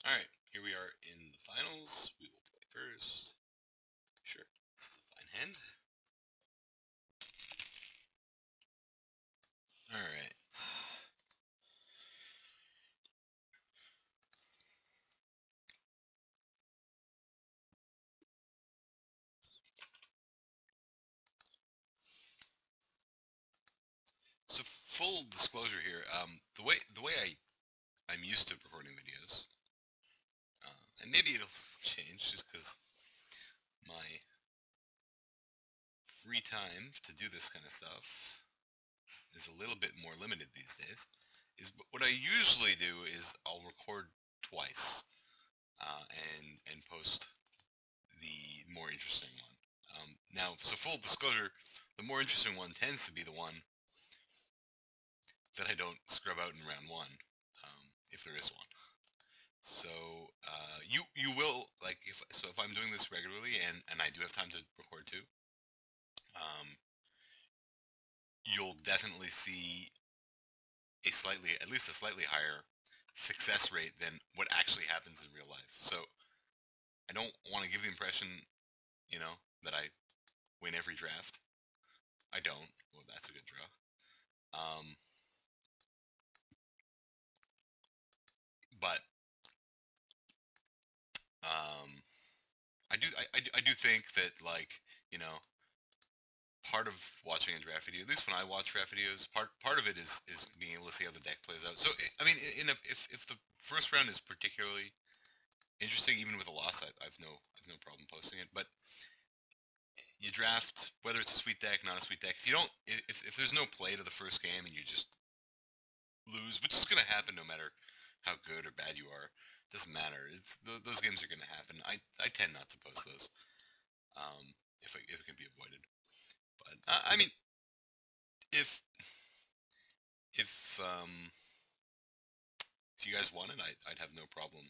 Alright, here we are in the finals. We will play first. Sure, this is a fine hand. Alright. So full disclosure here, the way I'm used to recording videos, and maybe it'll change just because my free time to do this kind of stuff is a little bit more limited these days, is what I usually do is I'll record twice and post the more interesting one. Now, so full disclosure, the more interesting one tends to be the one that I don't scrub out in round one, if there is one. So you will, like, if I'm doing this regularly and I do have time to record too, you'll definitely see at least a slightly higher success rate than what actually happens in real life. So I don't want to give the impression, that I win every draft. I don't. Well, that's a good draw. But I do think that, like, part of watching a draft video, at least when I watch draft videos, part of it is being able to see how the deck plays out. So I mean, if the first round is particularly interesting, even with a loss, I've no problem posting it. But you draft, whether it's a sweet deck, not a sweet deck. If there's no play to the first game and you just lose, which is going to happen no matter how good or bad you are, doesn't matter. Those games are going to happen. I tend not to post those, if it can be avoided. But I mean, if you guys wanted, I'd have no problem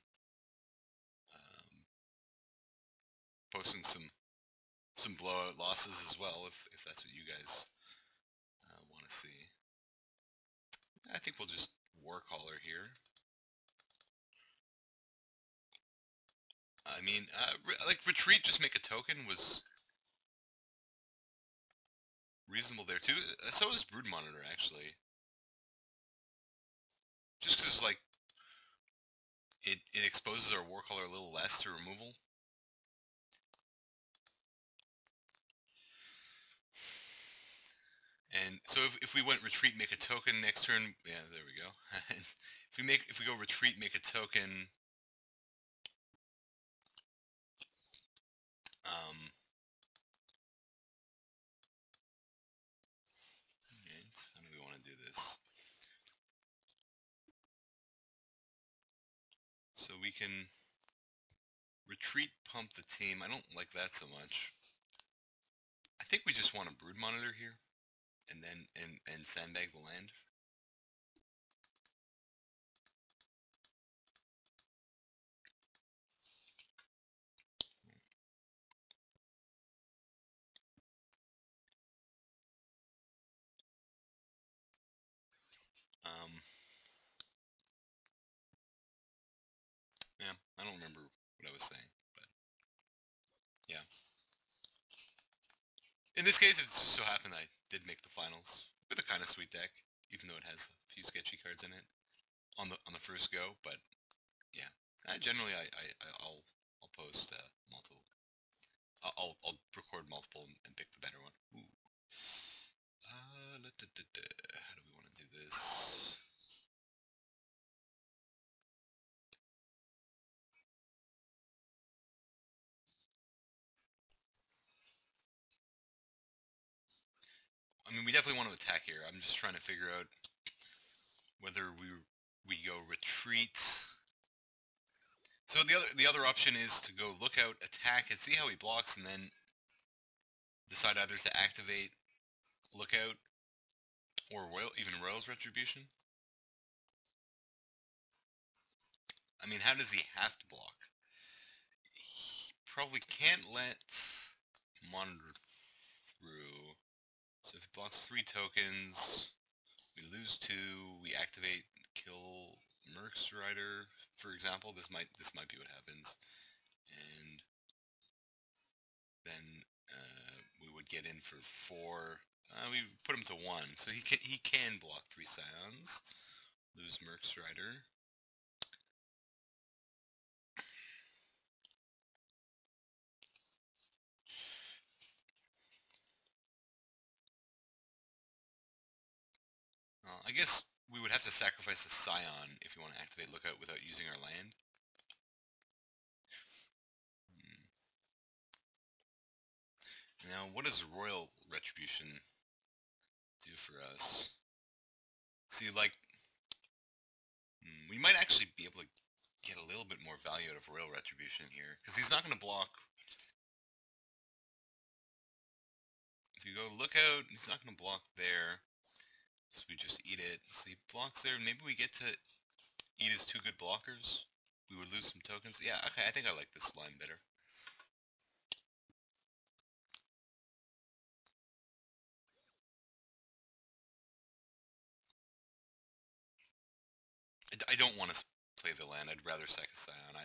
posting some blowout losses as well, if that's what you guys want to see. I think we'll just war caller here. I mean, like, retreat, just make a token was reasonable there too. So is Brood Monitor, actually. Just because, like, it exposes our war caller a little less to removal. And so if we went retreat, make a token next turn, yeah, there we go. if we go retreat, make a token, and how do we want to do this? So we can retreat, pump the team. I don't like that so much. I think we just want a Brood Monitor here, and then and sandbag the land. Yeah, I don't remember what I was saying, but yeah. In this case, it just so happened I did make the finals with a kind of sweet deck, even though it has a few sketchy cards in it on the first go. But yeah, generally I'll post multiple. I'll record multiple and pick the better one. Ooh. How do we want to do this? I mean, we definitely want to attack here. I'm just trying to figure out whether we go retreat. So the other option is to go lookout, attack, and see how he blocks, and then decide either to activate lookout or even Royal's Retribution. I mean, how does he have to block? He probably can't let Monitor through. So if he blocks 3 tokens, we lose 2, we activate, kill Mercs Rider, for example. This might be what happens, and then we would get in for 4. We put him to 1, so he can block 3 Scions. Lose Mercs Rider. I guess we would have to sacrifice a Scion if you want to activate Lookout without using our land. Now, what does Royal Retribution do for us? See, like, we might actually be able to get a little bit more value out of Royal Retribution here, because he's not going to block. If you go Lookout, he's not going to block there, so we just eat it. So he blocks there, maybe we get to eat his 2 good blockers. We would lose some tokens. Yeah, okay, I think I like this line better. I don't want to play the land. I'd rather sack a Scion. I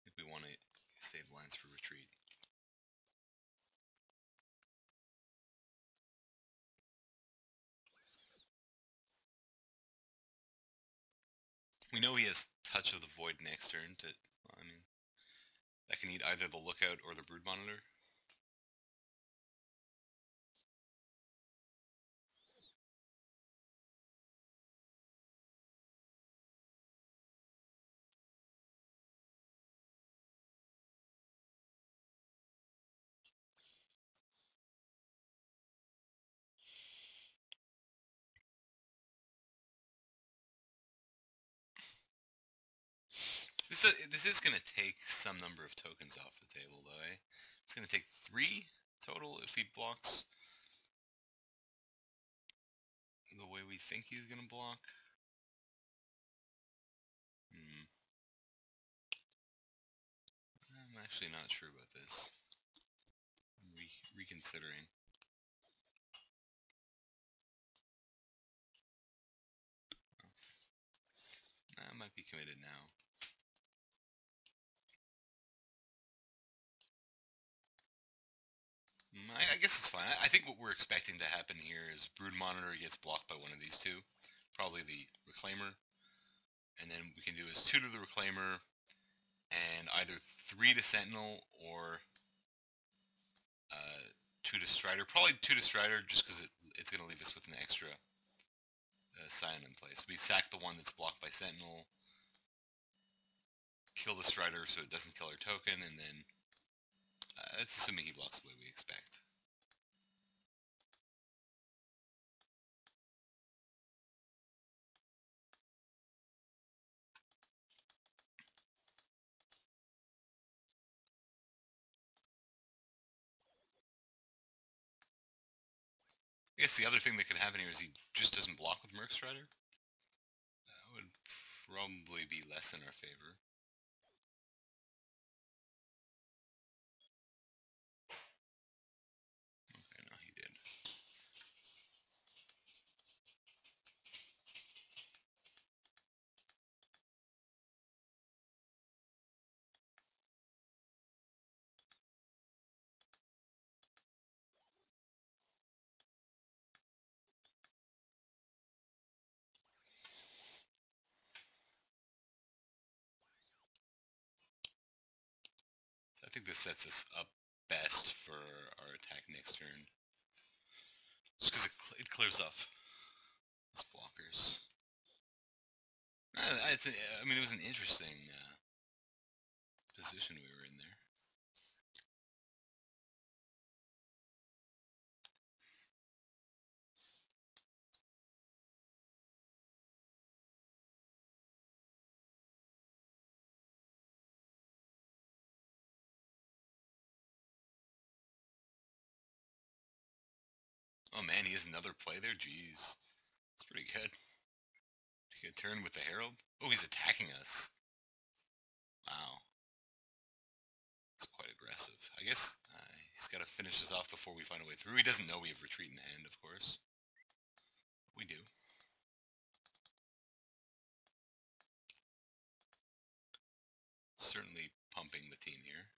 think we want to save lands for retreat. We know he has Touch of the Void next turn. I mean, that can eat either the Lookout or the Brood Monitor. This is going to take some number of tokens off the table, though, eh? It's going to take 3 total if he blocks the way we think he's going to block. I'm actually not sure about this. I'm reconsidering. I might be committed now. I guess it's fine. I think what we're expecting to happen here is Brood Monitor gets blocked by one of these 2. Probably the Reclaimer. And then we can do is 2 to the Reclaimer, and either 3 to Sentinel, or 2 to Strider. Probably 2 to Strider, just because it's going to leave us with an extra Scion in place. We sack the one that's blocked by Sentinel, kill the Strider so it doesn't kill our token, and then that's assuming he blocks the way we expect. I guess the other thing that could happen here is he just doesn't block with Merc Strider. That would probably be less in our favor. Okay, no, he did. I think this sets us up best for our attack next turn. Just because it clears off its blockers. I mean, it was an interesting position we were in there. Oh man, he has another play there? Jeez. That's pretty good. Good turn with the Herald. Oh, he's attacking us. Wow. That's quite aggressive. I guess he's got to finish this off before we find a way through. He doesn't know we have retreat in hand, of course. We do. certainly pumping the team here.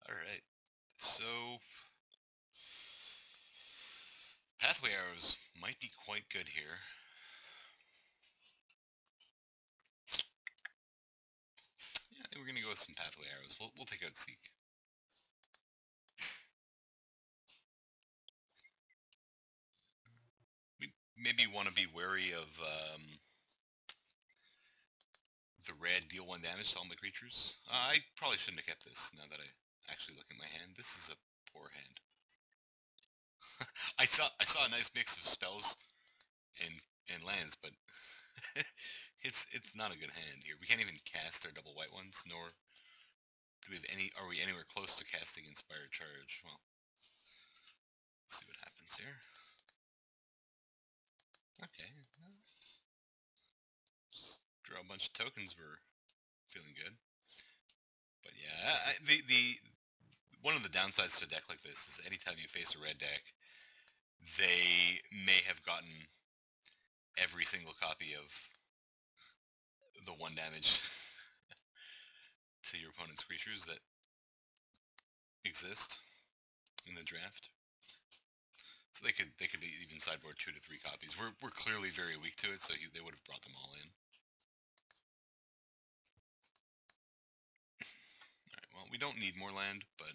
Alright, so pathway arrows might be quite good here. Yeah, I think we're gonna go with some pathway arrows. We'll take out Seek. We maybe want to be wary of the red deal 1 damage to all my creatures. I probably shouldn't have kept this now that I actually look at my hand. This is a poor hand. I saw a nice mix of spells and lands, but it's not a good hand here. We can't even cast our double white ones, nor do we have any. Are we anywhere close to casting Inspired Charge? Well, let's see what happens here. Okay, just draw a bunch of tokens. We're feeling good. But yeah, the one of the downsides to a deck like this is anytime you face a red deck, they may have gotten every single copy of the 1 damage to your opponent's creatures that exist in the draft. So they could even sideboard 2 to 3 copies. We're clearly very weak to it, so they would have brought them all in. Alright, well, we don't need more land, but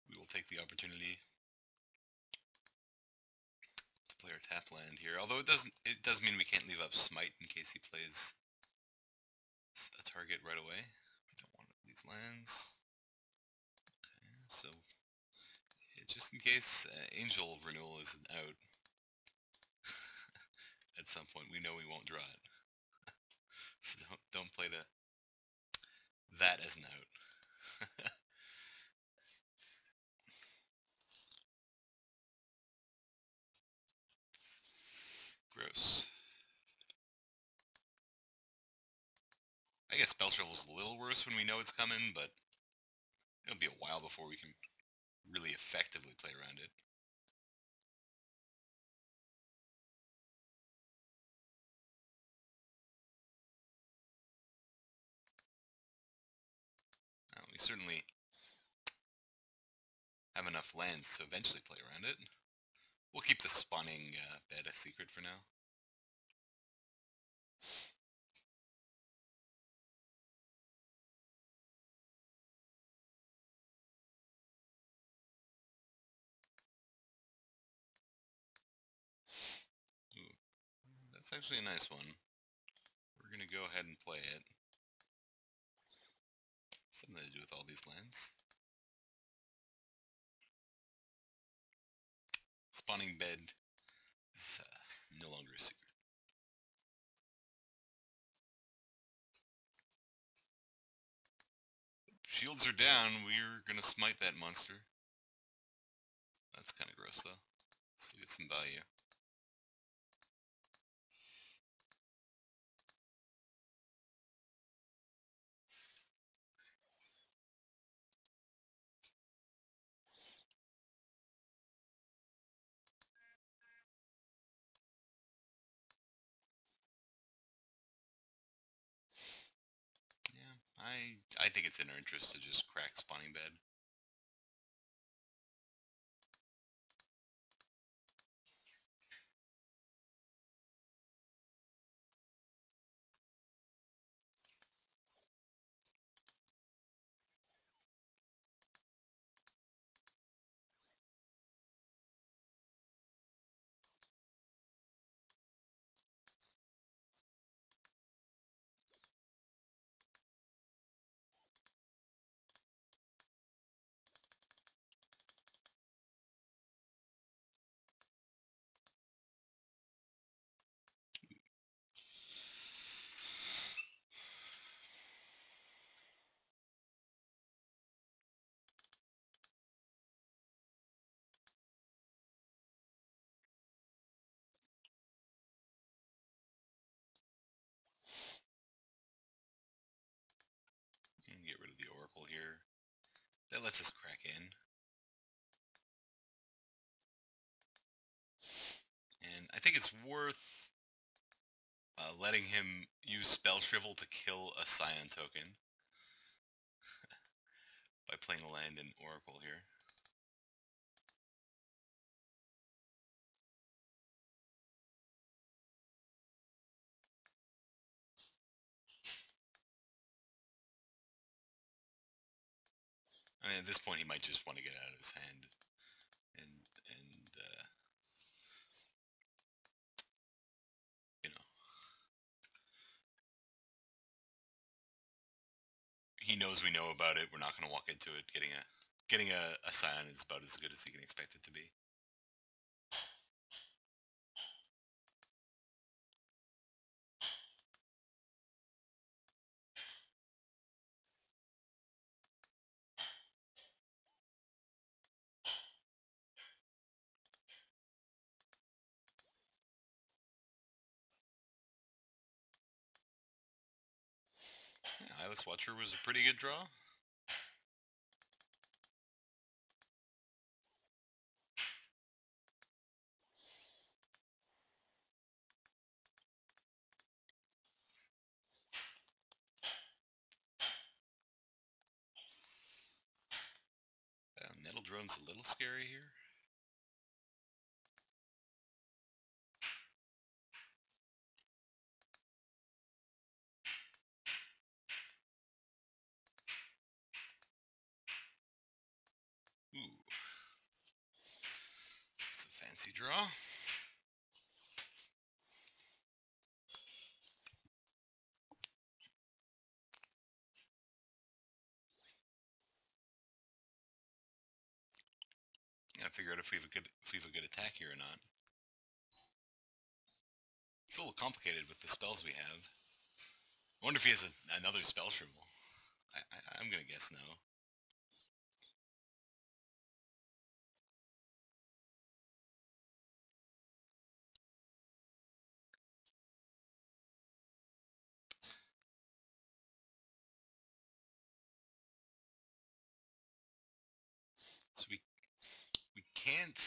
we will take the opportunity to play our tap land here. Although it does mean we can't leave up Smite in case he plays a target right away. We don't want these lands. Okay, so just in case Angel Renewal isn't out at some point, we know we won't draw it. So don't play that as an out. Gross. I guess Spell Shovel's a little worse when we know it's coming, but it'll be a while before we can really effectively play around it. We certainly have enough lands to eventually play around it. We'll keep the spawning bed a secret for now. Ooh, that's actually a nice one. We're gonna go ahead and play it. Something to do with all these lands. Spawning bed is no longer a secret. Shields are down. We're gonna smite that monster. That's kind of gross though. Still get some value. Yeah, I think it's in our interest to just crack spawning bed. That lets us crack in. And I think it's worth letting him use Spell Shrivel to kill a Scion token by playing a land in Oracle here. I mean, at this point, he might just want to get out of his hand, and you know, he knows we know about it. We're not going to walk into it. Getting a Scion is about as good as he can expect it to be. Yeah, Eyeless Watcher was a pretty good draw. Nettle Drone's a little scary here. Ooh. It's a fancy draw. Gotta figure out if we have a good attack here or not. It's a little complicated with the spells we have. I wonder if he has another Spell Shrivel. I'm gonna guess no. So we can't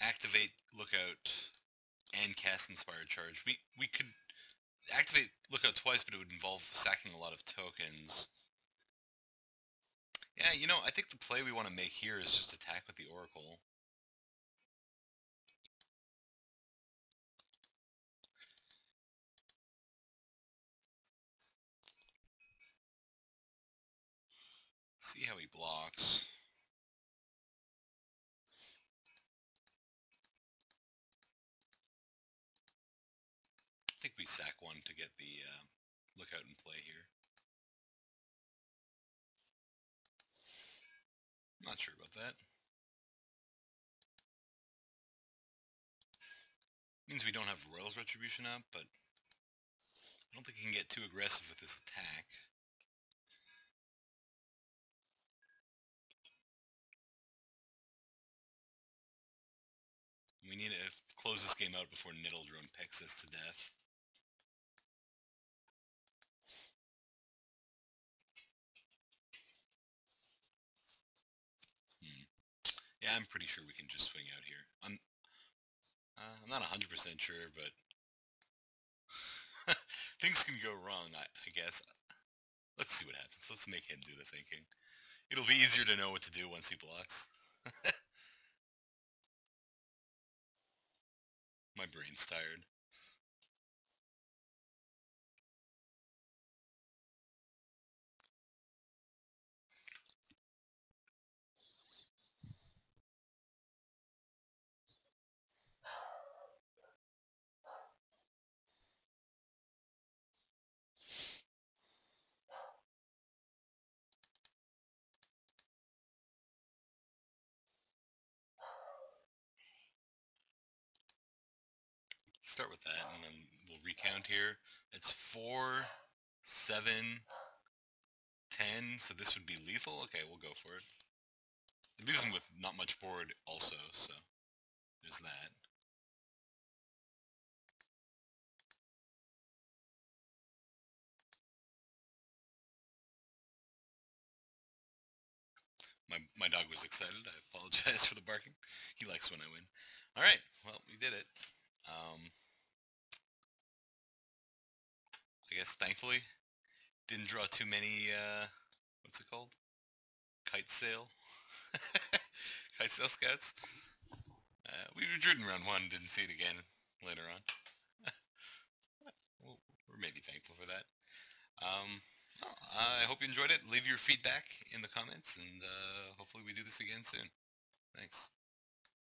activate Lookout and cast Inspired Charge. We could activate Lookout twice, but it would involve sacking a lot of tokens. Yeah, you know, I think the play we want to make here is just attack with the Oracle. See how he blocks. I think we sack one to get the Lookout in play here. Not sure about that. Means we don't have Royal's Retribution up, but I don't think he can get too aggressive with this attack. We need to close this game out before Nettle Drone pecks us to death. Yeah, I'm pretty sure we can just swing out here. I'm not 100% sure, but things can go wrong, I guess. Let's see what happens. Let's make him do the thinking. It'll be easier to know what to do once he blocks. My brain's tired. Start with that, and then we'll recount here. It's 4, 7, 10, so this would be lethal? Okay, we'll go for it. It leaves him with not much board also, so there's that. My dog was excited. I apologize for the barking. He likes when I win. All right, well, we did it. I guess thankfully didn't draw too many. What's it called? Kite sail. Kite sail scouts. We drew in round 1. Didn't see it again later on. Well, we're maybe thankful for that. Well, I hope you enjoyed it. Leave your feedback in the comments, and hopefully we do this again soon. Thanks.